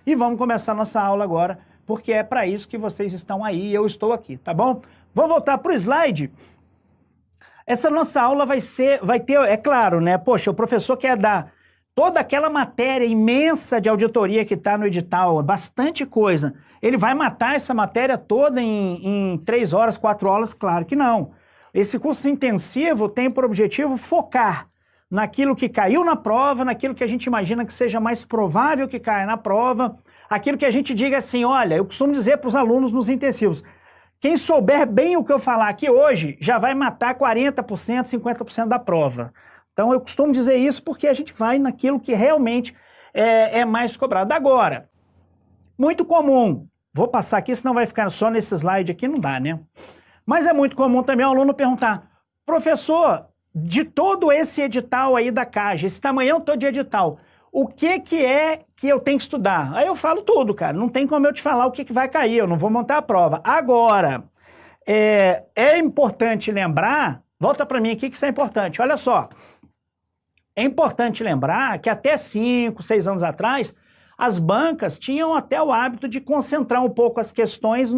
e vamos começar nossa aula agora, porque é para isso que vocês estão aí e eu estou aqui, tá bom? Vou voltar para o slide. Essa nossa aula vai ter, é claro, né? Poxa, o professor quer dar toda aquela matéria imensa de auditoria que está no edital, bastante coisa. Ele vai matar essa matéria toda em 3 horas, 4 horas? Claro que não. Esse curso intensivo tem por objetivo focar naquilo que caiu na prova, naquilo que a gente imagina que seja mais provável que caia na prova, aquilo que a gente diga assim, olha, eu costumo dizer para os alunos nos intensivos, quem souber bem o que eu falar aqui hoje, já vai matar 40%, 50% da prova. Então eu costumo dizer isso porque a gente vai naquilo que realmente é mais cobrado. Agora, muito comum, vou passar aqui, senão vai ficar só nesse slide aqui, não dá, né? Mas é muito comum também o aluno perguntar, professor, de todo esse edital aí da CAGE, esse tamanhão todo de edital, o que é que eu tenho que estudar? Aí eu falo tudo, cara, não tem como eu te falar o que vai cair, eu não vou montar a prova. Agora, é importante lembrar, volta para mim aqui que isso é importante, olha só, é importante lembrar que até 5, 6 anos atrás, as bancas tinham até o hábito de concentrar um pouco as questões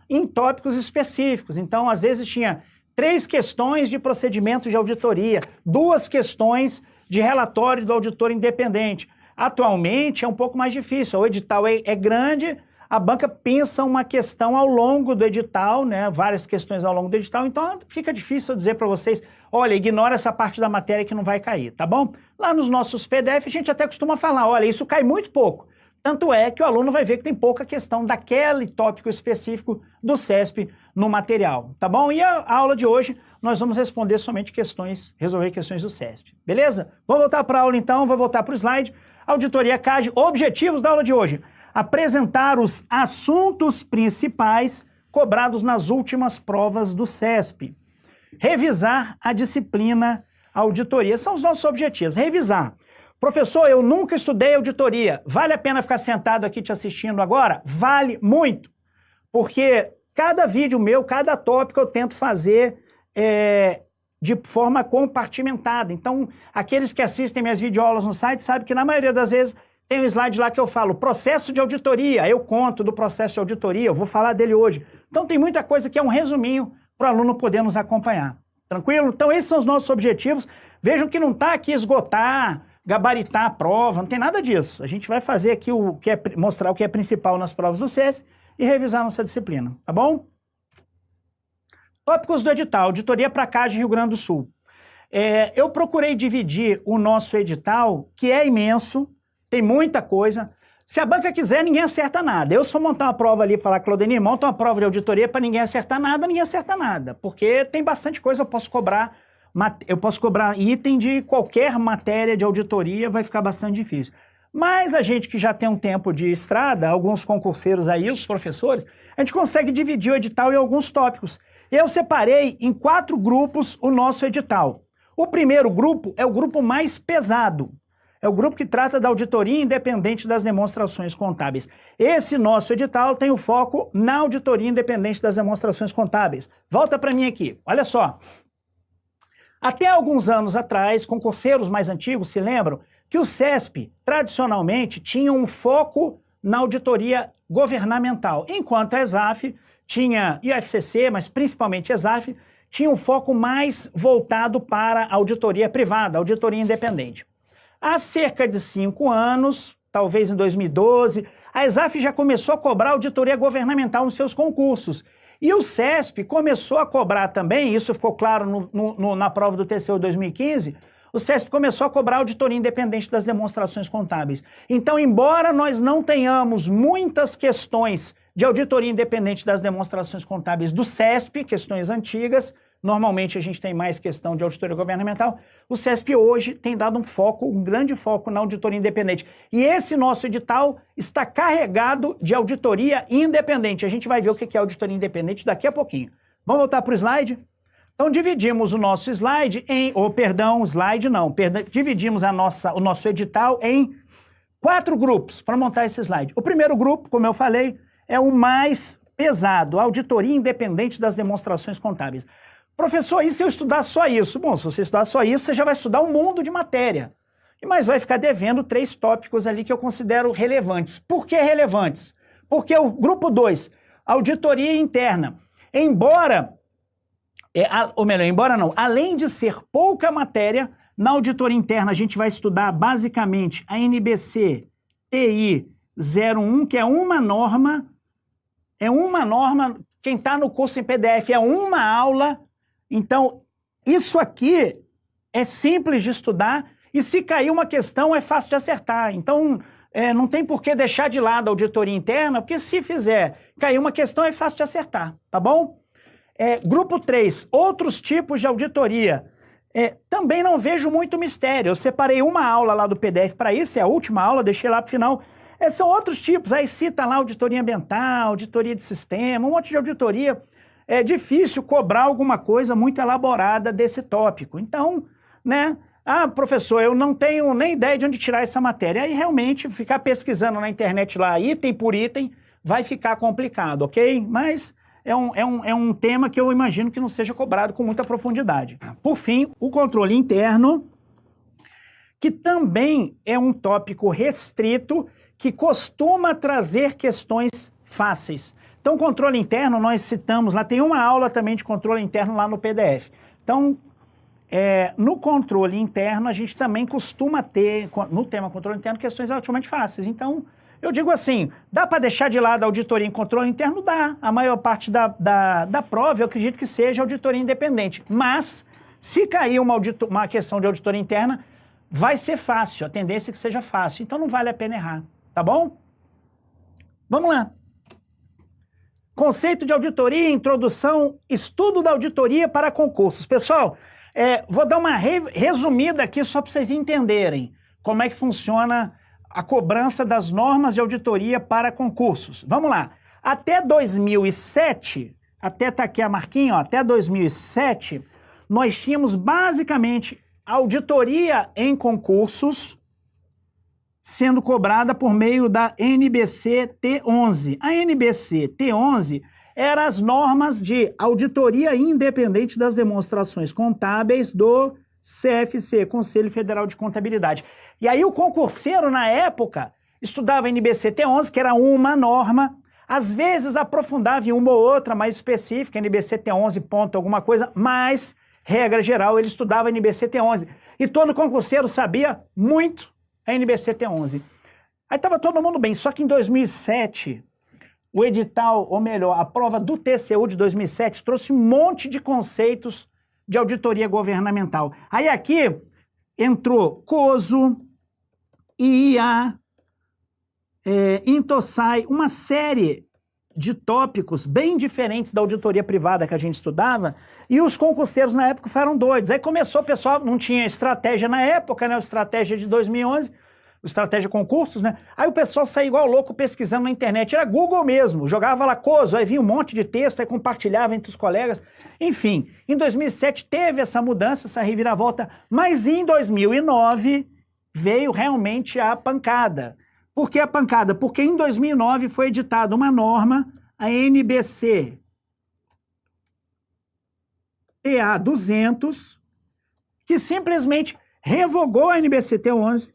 em tópicos específicos. Então, às vezes tinha 3 questões de procedimento de auditoria, 2 questões de relatório do auditor independente. Atualmente é um pouco mais difícil, o edital é grande, a banca pensa uma questão ao longo do edital, né, várias questões ao longo do edital, então fica difícil eu dizer para vocês, olha, ignora essa parte da matéria que não vai cair, tá bom? Lá nos nossos PDF a gente até costuma falar, olha, isso cai muito pouco. Tanto é que o aluno vai ver que tem pouca questão daquele tópico específico do CESP no material, tá bom? E a aula de hoje nós vamos responder somente questões, resolver questões do CESP, beleza? Vou voltar para a aula então, vou voltar para o slide. Auditoria CAGE, objetivos da aula de hoje. Apresentar os assuntos principais cobrados nas últimas provas do CESP. Revisar a disciplina auditoria. São os nossos objetivos. Revisar. Professor, eu nunca estudei auditoria. Vale a pena ficar sentado aqui te assistindo agora? Vale muito. Porque cada vídeo meu, cada tópico eu tento fazer de forma compartimentada. Então, aqueles que assistem minhas videoaulas no site sabem que na maioria das vezes tem um slide lá que eu falo processo de auditoria. Eu conto do processo de auditoria, eu vou falar dele hoje. Então, tem muita coisa que é um resuminho para o aluno poder nos acompanhar. Tranquilo? Então, esses são os nossos objetivos. Vejam que não está aqui esgotar, gabaritar a prova, não tem nada disso. A gente vai fazer aqui mostrar o que é principal nas provas do CESP e revisar nossa disciplina, tá bom? Tópicos do edital, auditoria para CAGE Rio Grande do Sul. Eu procurei dividir o nosso edital, que é imenso, tem muita coisa. Se a banca quiser, ninguém acerta nada. Eu, se for montar uma prova ali e falar, Claudenir, monta uma prova de auditoria para ninguém acertar nada, ninguém acerta nada. Porque tem bastante coisa, eu posso cobrar item de qualquer matéria de auditoria, vai ficar bastante difícil. Mas a gente que já tem um tempo de estrada, alguns concurseiros aí, os professores, a gente consegue dividir o edital em alguns tópicos. Eu separei em 4 grupos o nosso edital. O primeiro grupo é o grupo mais pesado. É o grupo que trata da auditoria independente das demonstrações contábeis. Esse nosso edital tem o foco na auditoria independente das demonstrações contábeis. Volta para mim aqui, olha só. Até alguns anos atrás, concurseiros mais antigos se lembram que o CESP, tradicionalmente, tinha um foco na auditoria governamental, enquanto a ESAF tinha, e a FCC, mas principalmente a ESAF, tinha um foco mais voltado para a auditoria privada, auditoria independente. Há cerca de 5 anos, talvez em 2012, a ESAF já começou a cobrar auditoria governamental nos seus concursos. E o CESP começou a cobrar também, isso ficou claro na prova do TCU 2015, o CESP começou a cobrar auditoria independente das demonstrações contábeis. Então, embora nós não tenhamos muitas questões de auditoria independente das demonstrações contábeis do CESP, questões antigas, normalmente a gente tem mais questão de auditoria governamental, o CESP hoje tem dado um grande foco na auditoria independente. E esse nosso edital está carregado de auditoria independente. A gente vai ver o que é auditoria independente daqui a pouquinho. Vamos voltar para o slide? Então dividimos o nosso slide dividimos o nosso edital em 4 grupos para montar esse slide. O primeiro grupo, como eu falei, é o mais pesado, a auditoria independente das demonstrações contábeis. Professor, e se eu estudar só isso? Bom, se você estudar só isso, você já vai estudar um mundo de matéria. mas vai ficar devendo 3 tópicos ali que eu considero relevantes. Por que relevantes? Porque o grupo 2, auditoria interna, além de ser pouca matéria, na auditoria interna a gente vai estudar basicamente a NBC TI 01, que é uma norma, quem está no curso em PDF é uma aula, então isso aqui é simples de estudar e se cair uma questão é fácil de acertar, então não tem por que deixar de lado a auditoria interna, porque se cair uma questão é fácil de acertar, tá bom? Grupo 3, outros tipos de auditoria. Também não vejo muito mistério. Eu separei uma aula lá do PDF para isso, é a última aula, deixei lá para o final. São outros tipos, aí cita lá auditoria ambiental, auditoria de sistema, um monte de auditoria. É difícil cobrar alguma coisa muito elaborada desse tópico. Então, né? Professor, eu não tenho nem ideia de onde tirar essa matéria. Aí realmente ficar pesquisando na internet lá, item por item, vai ficar complicado, ok? Mas é um tema que eu imagino que não seja cobrado com muita profundidade. Por fim, o controle interno, que também é um tópico restrito, que costuma trazer questões fáceis. Então, controle interno, nós citamos lá, tem uma aula também de controle interno lá no PDF. Então, no controle interno, a gente também costuma ter, no tema controle interno, questões relativamente fáceis. Então, eu digo assim, dá para deixar de lado a auditoria em controle interno? Dá. A maior parte da prova, eu acredito que seja auditoria independente. Mas, se cair uma questão de auditoria interna, vai ser fácil, a tendência é que seja fácil. Então, não vale a pena errar, tá bom? Vamos lá. Conceito de auditoria, introdução, estudo da auditoria para concursos. Pessoal, vou dar uma resumida aqui só para vocês entenderem como é que funciona a cobrança das normas de auditoria para concursos. Vamos lá. Até 2007, até tá aqui a marquinha, ó, até 2007, nós tínhamos basicamente auditoria em concursos sendo cobrada por meio da NBC T11. A NBC T11 eram as normas de auditoria independente das demonstrações contábeis do CFC, Conselho Federal de Contabilidade. E aí o concurseiro, na época, estudava a NBC T11, que era uma norma, às vezes aprofundava em uma ou outra mais específica, NBC T11 ponto alguma coisa, mas, regra geral, ele estudava a NBC T11. E todo concurseiro sabia muito a NBC T11. Aí estava todo mundo bem, só que em 2007, o edital, ou melhor, a prova do TCU de 2007 trouxe um monte de conceitos de auditoria governamental. Aí aqui entrou COSO, IIA, Intosai, uma série de tópicos bem diferentes da auditoria privada que a gente estudava, e os concurseiros na época ficaram doidos. Aí começou, o pessoal não tinha estratégia na época, né? Estratégia de 2011, estratégia concursos, né? Aí o pessoal saía igual louco pesquisando na internet, era Google mesmo, jogava lá COSO, aí vinha um monte de texto, aí compartilhava entre os colegas. Enfim, em 2007 teve essa mudança, essa reviravolta, mas em 2009 veio realmente a pancada. Por que a pancada? Porque em 2009 foi editada uma norma, a NBC TA 200, que simplesmente revogou a NBC T11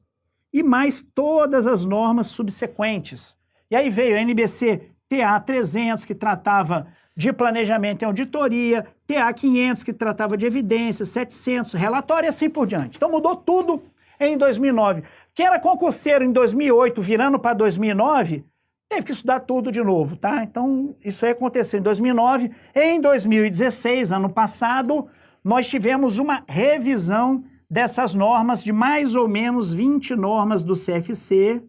e mais todas as normas subsequentes. E aí veio a NBC TA 300, que tratava de planejamento e auditoria, TA 500, que tratava de evidências, 700, relatório e assim por diante. Então mudou tudo em 2009. Quem era concurseiro em 2008, virando para 2009, teve que estudar tudo de novo, tá? Então, isso aí aconteceu em 2009. Em 2016, ano passado, nós tivemos uma revisão dessas normas, de mais ou menos 20 normas do CFC,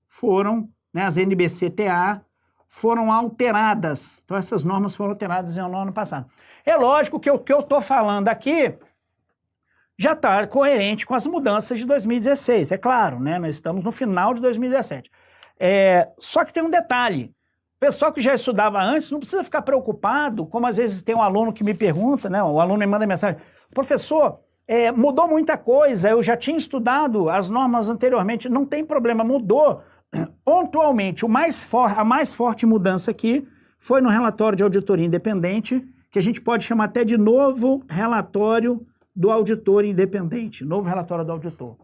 foram, né, as NBC-TA, foram alteradas. Então, essas normas foram alteradas no ano passado. É lógico que o que eu estou falando aqui já está coerente com as mudanças de 2016, é claro, né? Nós estamos no final de 2017. Só que tem um detalhe. O pessoal que já estudava antes não precisa ficar preocupado, como às vezes tem um aluno que me pergunta, né? O aluno me manda mensagem, professor, mudou muita coisa, eu já tinha estudado as normas anteriormente, não tem problema, mudou pontualmente. A mais forte mudança aqui foi no relatório de auditoria independente, que a gente pode chamar até de novo relatório do auditor independente, novo relatório do auditor.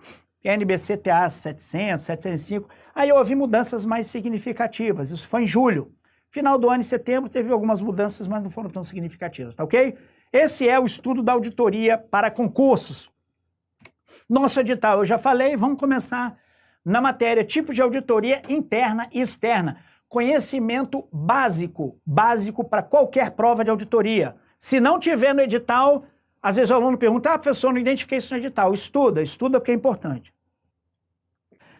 NBC-TA 700, 705, aí houve mudanças mais significativas, isso foi em julho. Final do ano, em setembro, teve algumas mudanças, mas não foram tão significativas, tá ok? Esse é o estudo da auditoria para concursos. Nosso edital, eu já falei, vamos começar na matéria tipo de auditoria interna e externa. Conhecimento básico para qualquer prova de auditoria. Se não tiver no edital, às vezes o aluno pergunta, professor, não identifiquei isso no edital. Estuda porque é importante.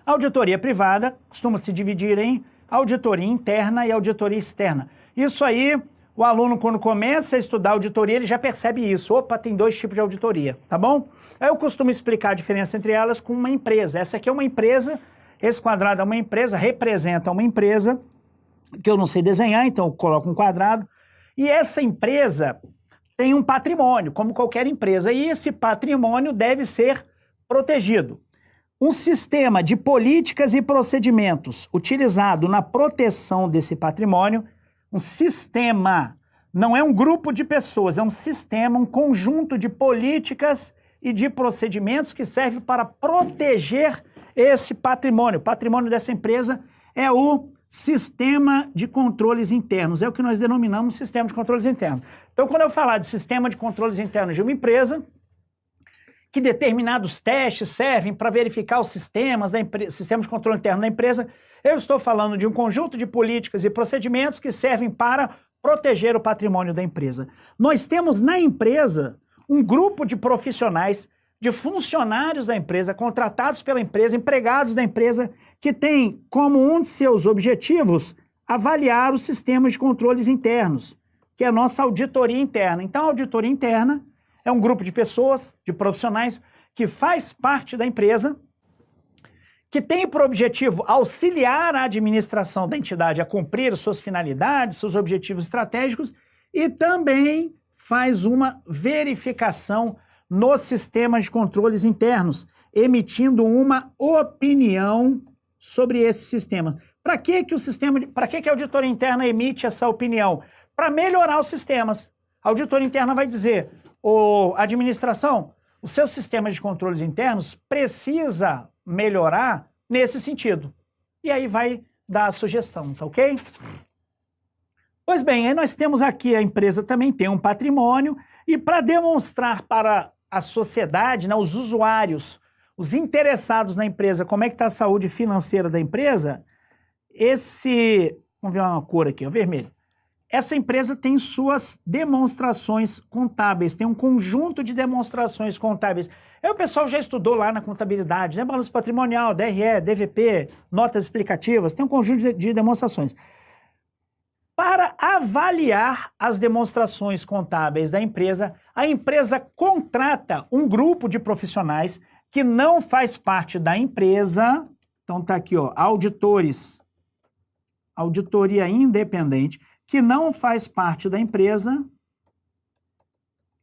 A auditoria privada costuma se dividir em auditoria interna e auditoria externa. Isso aí, o aluno quando começa a estudar auditoria, ele já percebe isso. Opa, tem 2 tipos de auditoria, tá bom? Eu costumo explicar a diferença entre elas com uma empresa. Essa aqui é uma empresa, esse quadrado é uma empresa, representa uma empresa, que eu não sei desenhar, então eu coloco um quadrado. E essa empresa tem um patrimônio, como qualquer empresa, e esse patrimônio deve ser protegido. Um sistema de políticas e procedimentos utilizado na proteção desse patrimônio, um sistema, não é um grupo de pessoas, é um sistema, um conjunto de políticas e de procedimentos que serve para proteger esse patrimônio. O patrimônio dessa empresa é o sistema de controles internos, é o que nós denominamos sistema de controles internos. Então, quando eu falar de sistema de controles internos de uma empresa, que determinados testes servem para verificar os sistemas sistema de controle interno da empresa, eu estou falando de um conjunto de políticas e procedimentos que servem para proteger o patrimônio da empresa. Nós temos na empresa um grupo de profissionais, de funcionários da empresa, contratados pela empresa, empregados da empresa, que tem como um de seus objetivos avaliar os sistemas de controles internos, que é a nossa auditoria interna. Então, a auditoria interna é um grupo de pessoas, de profissionais, que faz parte da empresa, que tem por objetivo auxiliar a administração da entidade a cumprir suas finalidades, seus objetivos estratégicos, e também faz uma verificação nos sistemas de controles internos, emitindo uma opinião sobre esse sistema. Para que a auditoria interna emite essa opinião? Para melhorar os sistemas. A auditoria interna vai dizer, administração, o seu sistema de controles internos precisa melhorar nesse sentido. E aí vai dar a sugestão, tá ok? Pois bem, aí nós temos aqui, a empresa também tem um patrimônio, e para demonstrar para a sociedade, né, os usuários, os interessados na empresa, como é que está a saúde financeira da empresa, vamos ver uma cor aqui, o vermelho. Essa empresa tem suas demonstrações contábeis, tem um conjunto de demonstrações contábeis. Aí o pessoal já estudou lá na contabilidade, né? Balanço patrimonial, DRE, DVP, notas explicativas, tem um conjunto de demonstrações. Para avaliar as demonstrações contábeis da empresa, a empresa contrata um grupo de profissionais que não faz parte da empresa, então tá aqui, ó, auditores, auditoria independente, que não faz parte da empresa,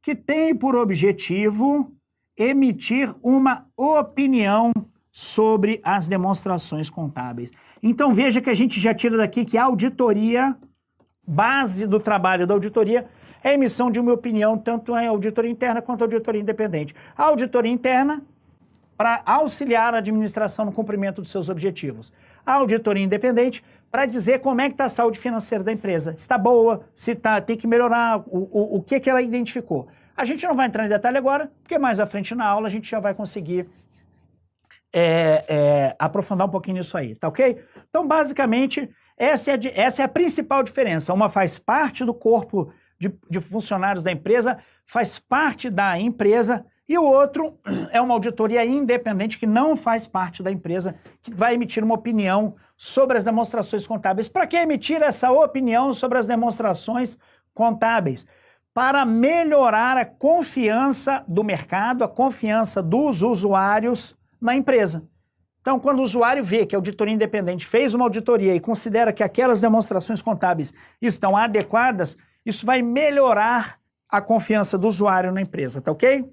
que tem por objetivo emitir uma opinião sobre as demonstrações contábeis. Então veja que a gente já tira daqui que a auditoria, base do trabalho da auditoria, é a emissão de uma opinião, tanto em auditoria interna quanto auditoria independente. A auditoria interna, para auxiliar a administração no cumprimento dos seus objetivos. A auditoria independente, para dizer como é que está a saúde financeira da empresa. Se está boa, se tem que melhorar, o que ela identificou. A gente não vai entrar em detalhe agora, porque mais à frente na aula a gente já vai conseguir aprofundar um pouquinho nisso aí, tá ok? Então, basicamente, essa é a principal diferença. Uma faz parte do corpo de funcionários da empresa, faz parte da empresa, e o outro é uma auditoria independente que não faz parte da empresa, que vai emitir uma opinião sobre as demonstrações contábeis. Para que emitir essa opinião sobre as demonstrações contábeis? Para melhorar a confiança do mercado, a confiança dos usuários na empresa. Então, quando o usuário vê que a auditoria independente fez uma auditoria e considera que aquelas demonstrações contábeis estão adequadas, isso vai melhorar a confiança do usuário na empresa, tá ok?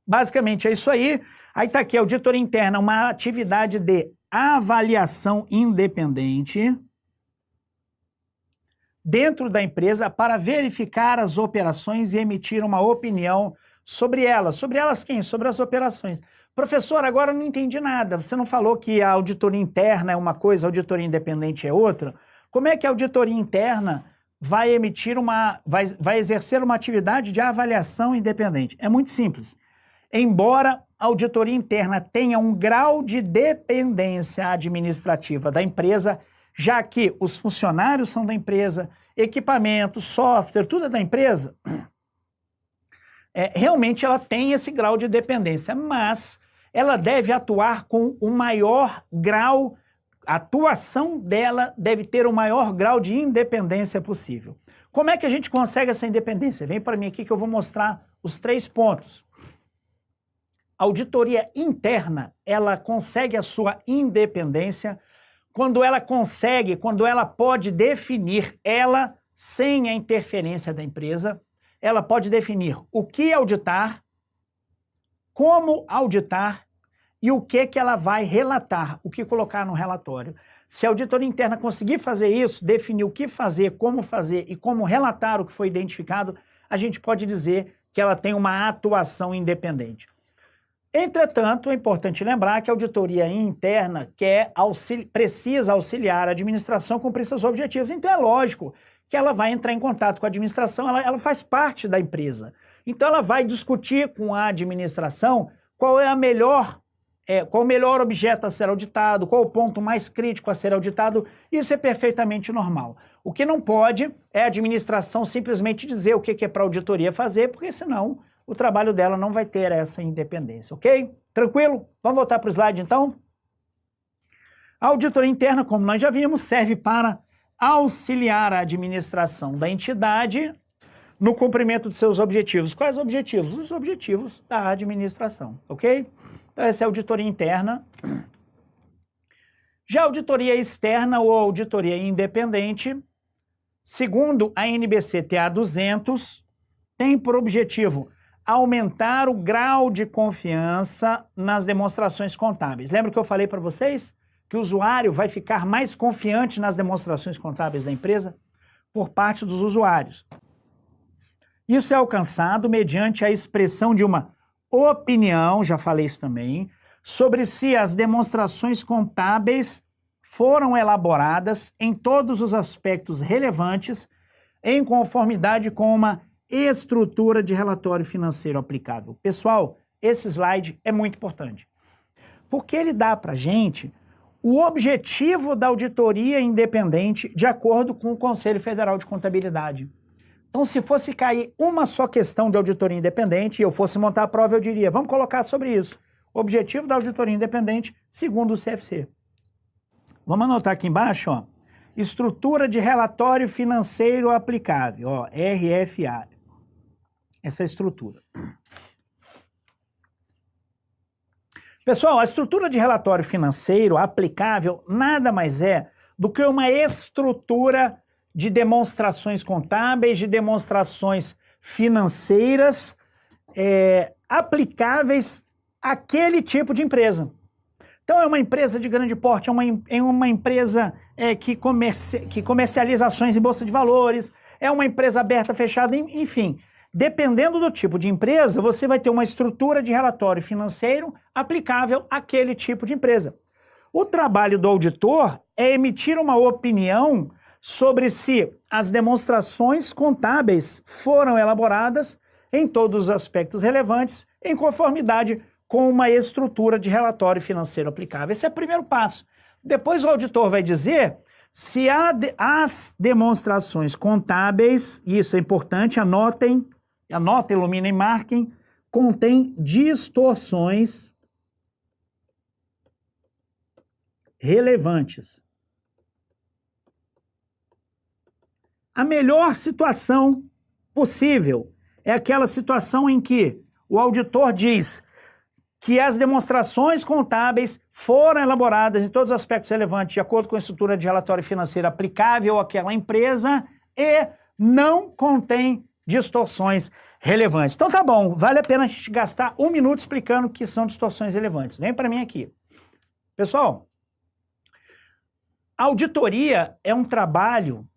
Basicamente é isso aí. Aí está aqui, a auditoria interna, uma atividade de avaliação independente dentro da empresa para verificar as operações e emitir uma opinião sobre elas. Sobre elas quem? Sobre as operações. Professor, agora eu não entendi nada. Você não falou que a auditoria interna é uma coisa, a auditoria independente é outra? Como é que a auditoria interna vai vai exercer uma atividade de avaliação independente? É muito simples. Embora a auditoria interna tenha um grau de dependência administrativa da empresa, já que os funcionários são da empresa, equipamento, software, tudo é da empresa, realmente ela tem esse grau de dependência, mas ela deve atuar com o maior grau, a atuação dela deve ter o maior grau de independência possível. Como é que a gente consegue essa independência? Vem para mim aqui que eu vou mostrar os 3 pontos. A auditoria interna, ela consegue a sua independência quando ela pode definir, ela, sem a interferência da empresa, ela pode definir o que auditar, como auditar e o que ela vai relatar, o que colocar no relatório. Se a auditoria interna conseguir fazer isso, definir o que fazer e como relatar o que foi identificado, a gente pode dizer que ela tem uma atuação independente. Entretanto, é importante lembrar que a auditoria interna precisa auxiliar a administração a cumprir seus objetivos. Então é lógico que ela vai entrar em contato com a administração, ela faz parte da empresa. Então ela vai discutir com a administração qual é qual o melhor objeto a ser auditado, qual o ponto mais crítico a ser auditado. Isso é perfeitamente normal. O que não pode é a administração simplesmente dizer o que é para a auditoria fazer, porque senão o trabalho dela não vai ter essa independência, ok? Tranquilo? Vamos voltar para o slide então? A auditoria interna, como nós já vimos, serve para auxiliar a administração da entidade no cumprimento de seus objetivos. Quais objetivos? Os objetivos da administração, ok? Então essa é a auditoria interna. Já a auditoria externa ou auditoria independente, segundo a NBC-TA 200, tem por objetivo aumentar o grau de confiança nas demonstrações contábeis. Lembra que eu falei para vocês que o usuário vai ficar mais confiante nas demonstrações contábeis da empresa por parte dos usuários. Isso é alcançado mediante a expressão de uma opinião, já falei isso também, sobre se as demonstrações contábeis foram elaboradas em todos os aspectos relevantes em conformidade com uma estrutura de relatório financeiro aplicável. Pessoal, esse slide é muito importante, porque ele dá para a gente o objetivo da auditoria independente de acordo com o Conselho Federal de Contabilidade. Então, se fosse cair uma só questão de auditoria independente e eu fosse montar a prova, eu diria, vamos colocar sobre isso. Objetivo da auditoria independente, segundo o CFC. Vamos anotar aqui embaixo, ó, estrutura de relatório financeiro aplicável, ó, RFA. Essa estrutura. Pessoal, a estrutura de relatório financeiro aplicável nada mais é do que uma estrutura de demonstrações contábeis, de demonstrações financeiras aplicáveis àquele tipo de empresa. Então é uma empresa de grande porte, é uma empresa que comercializa ações em bolsa de valores, é uma empresa aberta, fechada, enfim. Dependendo do tipo de empresa, você vai ter uma estrutura de relatório financeiro aplicável àquele tipo de empresa. O trabalho do auditor é emitir uma opinião sobre se as demonstrações contábeis foram elaboradas em todos os aspectos relevantes, em conformidade com uma estrutura de relatório financeiro aplicável. Esse é o primeiro passo. Depois o auditor vai dizer se as demonstrações contábeis, isso é importante, anotem, iluminem, marquem, contém distorções relevantes. A melhor situação possível é aquela situação em que o auditor diz que as demonstrações contábeis foram elaboradas em todos os aspectos relevantes de acordo com a estrutura de relatório financeiro aplicável àquela empresa e não contém distorções relevantes. Então tá bom, vale a pena a gente gastar 1 minuto explicando o que são distorções relevantes. Vem para mim aqui. Pessoal, a auditoria é um trabalho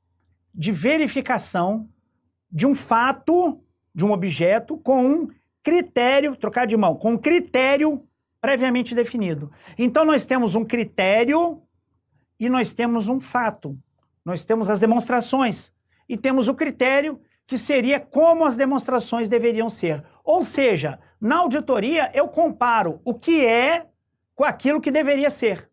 de verificação de um fato, de um objeto, com um critério, trocar de mão, com um critério previamente definido. Então nós temos um critério e nós temos um fato. Nós temos as demonstrações e temos o critério, que seria como as demonstrações deveriam ser. Ou seja, na auditoria eu comparo o que é com aquilo que deveria ser.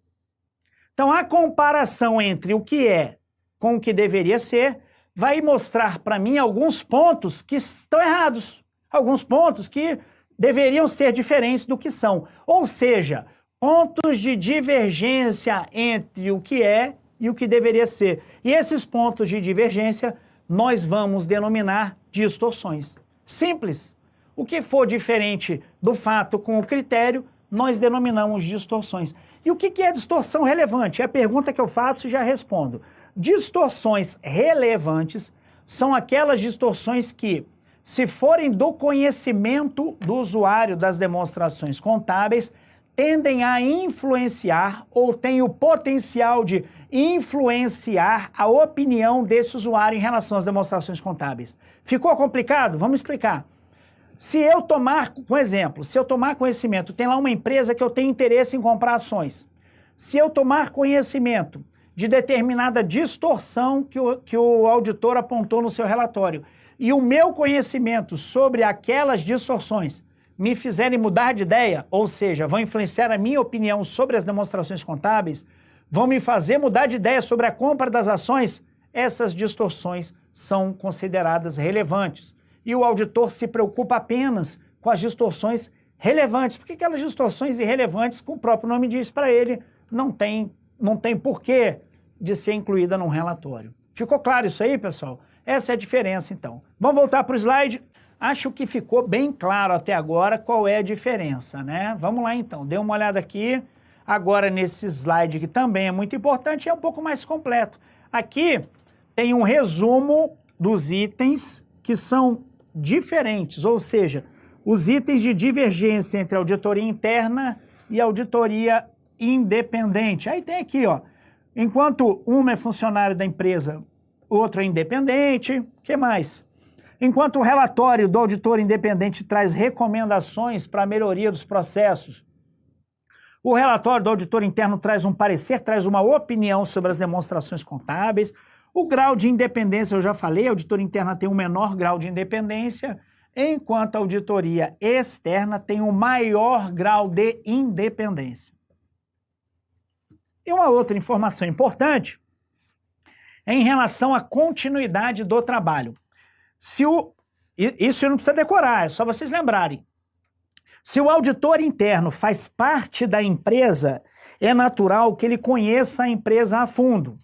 Então a comparação entre o que é com o que deveria ser vai mostrar para mim alguns pontos que estão errados, alguns pontos que deveriam ser diferentes do que são. Ou seja, pontos de divergência entre o que é e o que deveria ser. E esses pontos de divergência nós vamos denominar distorções. Simples. O que for diferente do fato com o critério, nós denominamos distorções. E o que é distorção relevante? É a pergunta que eu faço e já respondo. Distorções relevantes são aquelas distorções que, se forem do conhecimento do usuário das demonstrações contábeis, tendem a influenciar ou têm o potencial de influenciar a opinião desse usuário em relação às demonstrações contábeis. Ficou complicado? Vamos explicar. Se eu tomar, por exemplo, se eu tomar conhecimento, tem lá uma empresa que eu tenho interesse em comprar ações. Se eu tomar conhecimento de determinada distorção que o auditor apontou no seu relatório, e o meu conhecimento sobre aquelas distorções me fizerem mudar de ideia, ou seja, vão influenciar a minha opinião sobre as demonstrações contábeis, vão me fazer mudar de ideia sobre a compra das ações, essas distorções são consideradas relevantes. E o auditor se preocupa apenas com as distorções relevantes, porque aquelas distorções irrelevantes, como o próprio nome diz para ele, não tem porquê de ser incluída num relatório. Ficou claro isso aí, pessoal? Essa é a diferença, então. Vamos voltar para o slide. Acho que ficou bem claro até agora qual é a diferença, né? Vamos lá, então. Dê uma olhada aqui. Agora, nesse slide, que também é muito importante, é um pouco mais completo. Aqui tem um resumo dos itens que são diferentes, ou seja, os itens de divergência entre auditoria interna e auditoria independente. Aí tem aqui, ó, enquanto uma é funcionário da empresa, outro é independente, o que mais? Enquanto o relatório do auditor independente traz recomendações para a melhoria dos processos, o relatório do auditor interno traz um parecer, traz uma opinião sobre as demonstrações contábeis. O grau de independência, eu já falei, a auditoria interna tem um menor grau de independência, enquanto a auditoria externa tem um maior grau de independência. E uma outra informação importante é em relação à continuidade do trabalho. Isso não precisa decorar, é só vocês lembrarem. Se o auditor interno faz parte da empresa, é natural que ele conheça a empresa a fundo.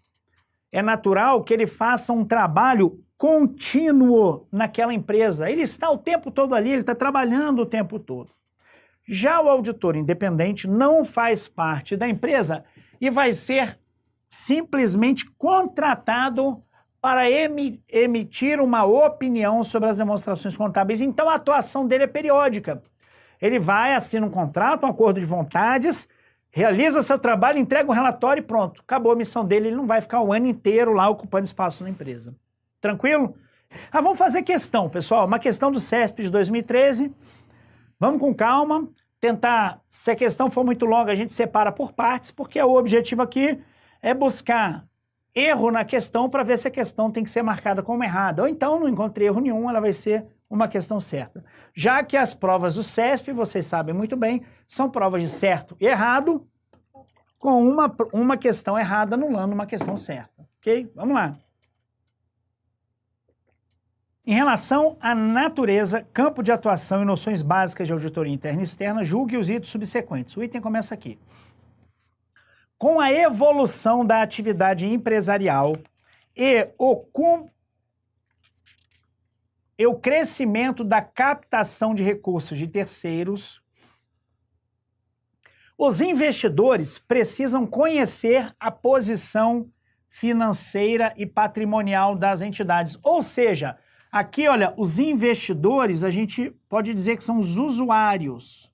É natural que ele faça um trabalho contínuo naquela empresa. Ele está o tempo todo ali, ele está trabalhando o tempo todo. Já o auditor independente não faz parte da empresa e vai ser simplesmente contratado para emitir uma opinião sobre as demonstrações contábeis. Então a atuação dele é periódica. Ele vai, assina um contrato, um acordo de vontades, realiza seu trabalho, entrega um relatório e pronto. Acabou a missão dele, ele não vai ficar o ano inteiro lá ocupando espaço na empresa. Tranquilo? Vamos fazer questão, pessoal. Uma questão do CESP de 2013. Vamos com calma, tentar, se a questão for muito longa, a gente separa por partes, porque o objetivo aqui é buscar erro na questão para ver se a questão tem que ser marcada como errada. Ou então, não encontrei erro nenhum, ela vai ser uma questão certa. Já que as provas do CESP, vocês sabem muito bem, são provas de certo e errado, com uma questão errada anulando uma questão certa. Ok? Vamos lá. Em relação à natureza, campo de atuação e noções básicas de auditoria interna e externa, julgue os itens subsequentes. O item começa aqui. Com a evolução da atividade empresarial e o crescimento da captação de recursos de terceiros, os investidores precisam conhecer a posição financeira e patrimonial das entidades. Ou seja, aqui, olha, os investidores, a gente pode dizer que são os usuários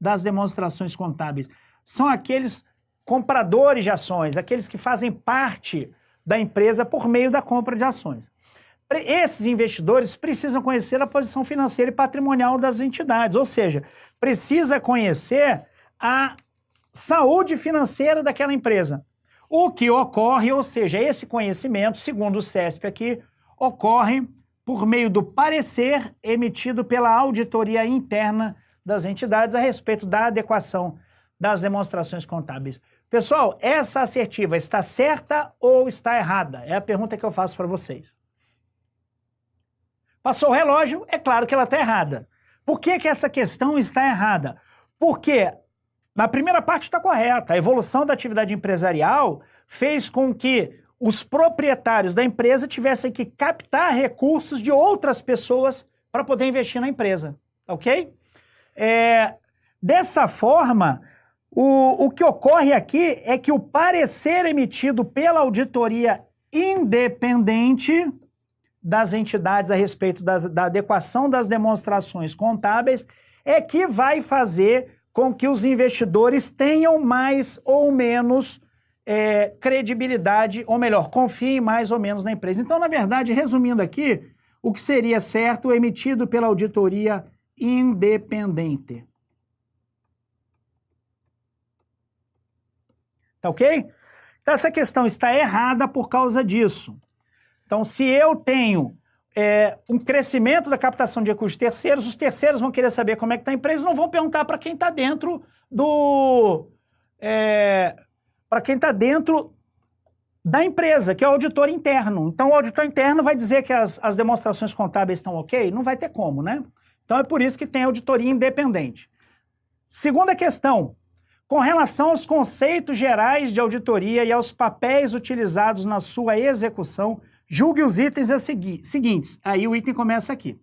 das demonstrações contábeis. São aqueles compradores de ações, aqueles que fazem parte da empresa por meio da compra de ações. Esses investidores precisam conhecer a posição financeira e patrimonial das entidades, ou seja, precisa conhecer a saúde financeira daquela empresa. O que ocorre, ou seja, esse conhecimento, segundo o CESP aqui, ocorre por meio do parecer emitido pela auditoria interna das entidades a respeito da adequação das demonstrações contábeis. Pessoal, essa assertiva está certa ou está errada? É a pergunta que eu faço para vocês. Passou o relógio, é claro que ela está errada. Por que que essa questão está errada? Porque na primeira parte está correta. A evolução da atividade empresarial fez com que os proprietários da empresa tivessem que captar recursos de outras pessoas para poder investir na empresa, ok? Dessa forma, o que ocorre aqui é que o parecer emitido pela auditoria independente das entidades a respeito da adequação das demonstrações contábeis é que vai fazer com que os investidores tenham mais ou menos credibilidade, ou melhor, confiem mais ou menos na empresa. Então, na verdade, resumindo aqui, o que seria certo emitido pela auditoria independente. Tá ok? Então, essa questão está errada por causa disso. Então, se eu tenho um crescimento da captação de recursos terceiros, os terceiros vão querer saber como é que está a empresa e não vão perguntar para quem está dentro do... para quem está dentro da empresa, que é o auditor interno. Então, o auditor interno vai dizer que as demonstrações contábeis estão ok? Não vai ter como, né? Então, é por isso que tem auditoria independente. Segunda questão, com relação aos conceitos gerais de auditoria e aos papéis utilizados na sua execução, julgue os itens seguintes. Aí o item começa aqui.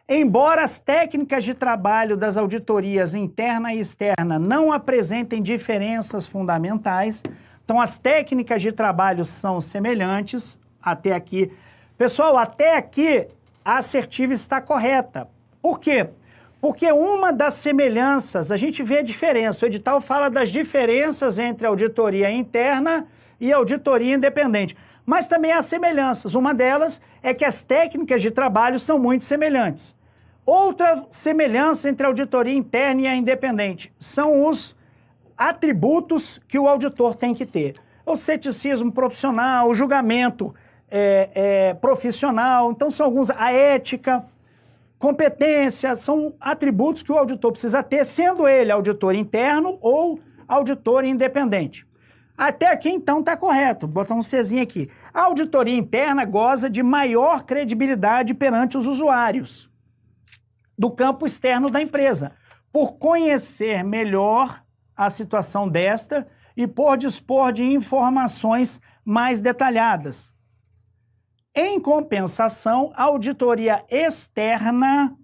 Embora as técnicas de trabalho das auditorias interna e externa não apresentem diferenças fundamentais, então as técnicas de trabalho são semelhantes até aqui. Pessoal, até aqui a assertiva está correta. Por quê? Porque uma das semelhanças, a gente vê a diferença. O edital fala das diferenças entre a auditoria interna e a auditoria independente. Mas também há semelhanças. Uma delas é que as técnicas de trabalho são muito semelhantes. Outra semelhança entre a auditoria interna e a independente são os atributos que o auditor tem que ter. O ceticismo profissional, o julgamento profissional, então são alguns, a ética, competência, são atributos que o auditor precisa ter, sendo ele auditor interno ou auditor independente. Até aqui, então, está correto. Vou botar um Czinho aqui. A auditoria interna goza de maior credibilidade perante os usuários do campo externo da empresa, por conhecer melhor a situação desta e por dispor de informações mais detalhadas. Em compensação, a auditoria externa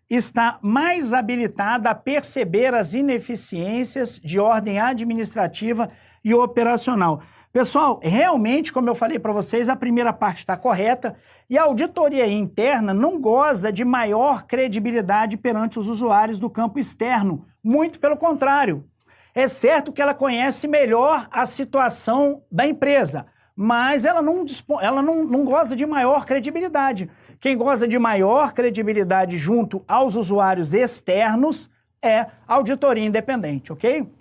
está mais habilitada a perceber as ineficiências de ordem administrativa e operacional. Pessoal, realmente, como eu falei para vocês, a primeira parte está correta e a auditoria interna não goza de maior credibilidade perante os usuários do campo externo. Muito pelo contrário. É certo que ela conhece melhor a situação da empresa, mas ela não goza de maior credibilidade. Quem goza de maior credibilidade junto aos usuários externos é a auditoria independente, ok?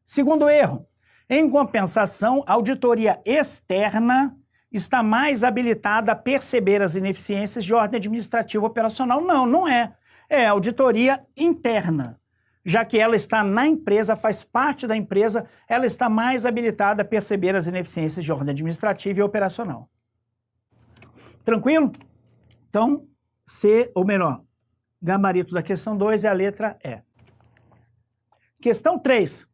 Segundo erro. Em compensação, a auditoria externa está mais habilitada a perceber as ineficiências de ordem administrativa operacional. Não, não é. É a auditoria interna. Já que ela está na empresa, faz parte da empresa, ela está mais habilitada a perceber as ineficiências de ordem administrativa e operacional. Tranquilo? Então, C, ou melhor, gabarito da questão 2 é a letra E. Questão 3.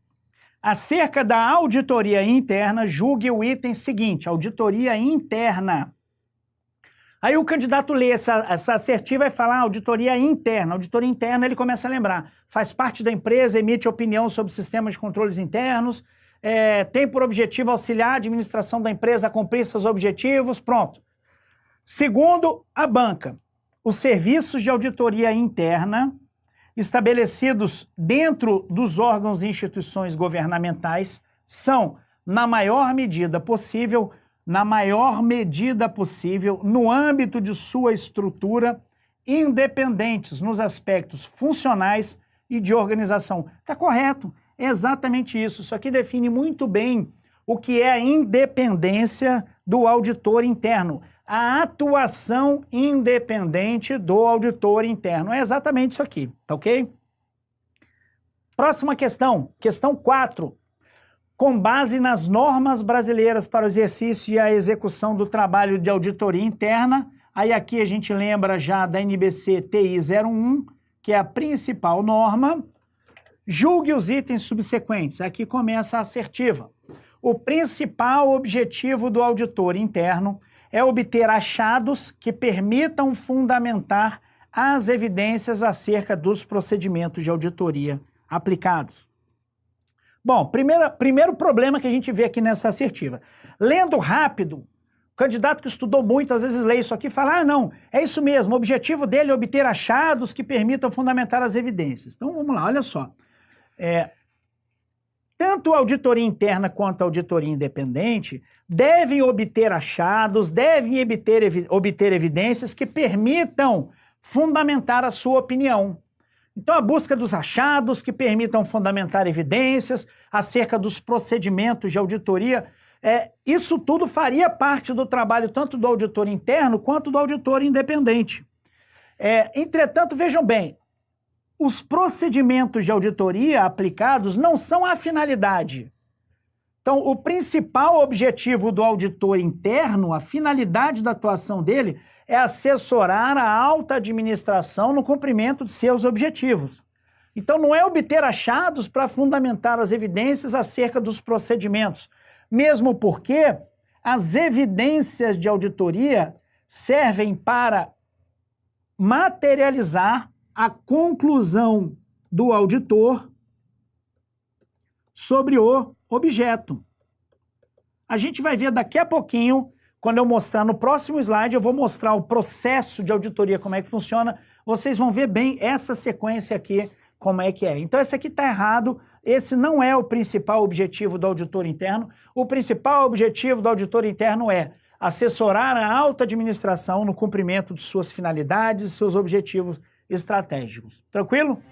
Acerca da auditoria interna, julgue o item seguinte, auditoria interna. Aí o candidato lê essa assertiva e fala auditoria interna. Auditoria interna, ele começa a lembrar. Faz parte da empresa, emite opinião sobre sistemas de controles internos, tem por objetivo auxiliar a administração da empresa a cumprir seus objetivos, pronto. Segundo a banca, os serviços de auditoria interna estabelecidos dentro dos órgãos e instituições governamentais são, na maior medida possível, no âmbito de sua estrutura, independentes nos aspectos funcionais, e de organização. Está correto, é exatamente isso. Isso aqui define muito bem o que é a independência do auditor interno, a atuação independente do auditor interno. É exatamente isso aqui, tá ok? Próxima questão, questão 4. Com base nas normas brasileiras para o exercício e a execução do trabalho de auditoria interna, aí aqui a gente lembra já da NBC TI 01, que é a principal norma, julgue os itens subsequentes. Aqui começa a assertiva. O principal objetivo do auditor interno é obter achados que permitam fundamentar as evidências acerca dos procedimentos de auditoria aplicados. Bom, primeiro problema que a gente vê aqui nessa assertiva. Lendo rápido, o candidato que estudou muito, às vezes lê isso aqui e fala, ah, não, é isso mesmo, o objetivo dele é obter achados que permitam fundamentar as evidências. Então, vamos lá, olha só. Tanto a auditoria interna quanto a auditoria independente devem obter achados, devem obter evidências que permitam fundamentar a sua opinião. Então, a busca dos achados que permitam fundamentar evidências acerca dos procedimentos de auditoria, isso tudo faria parte do trabalho tanto do auditor interno quanto do auditor independente. Entretanto, vejam bem, os procedimentos de auditoria aplicados não são a finalidade. Então, o principal objetivo do auditor interno, a finalidade da atuação dele, é assessorar a alta administração no cumprimento de seus objetivos. Então, não é obter achados para fundamentar as evidências acerca dos procedimentos, mesmo porque as evidências de auditoria servem para materializar a conclusão do auditor sobre o objeto. A gente vai ver daqui a pouquinho, quando eu mostrar no próximo slide, eu vou mostrar o processo de auditoria, como é que funciona. Vocês vão ver bem essa sequência aqui, como é que é. Então, esse aqui está errado. Esse não é o principal objetivo do auditor interno. O principal objetivo do auditor interno é assessorar a alta administração no cumprimento de suas finalidades e seus objetivos estratégicos. Tranquilo?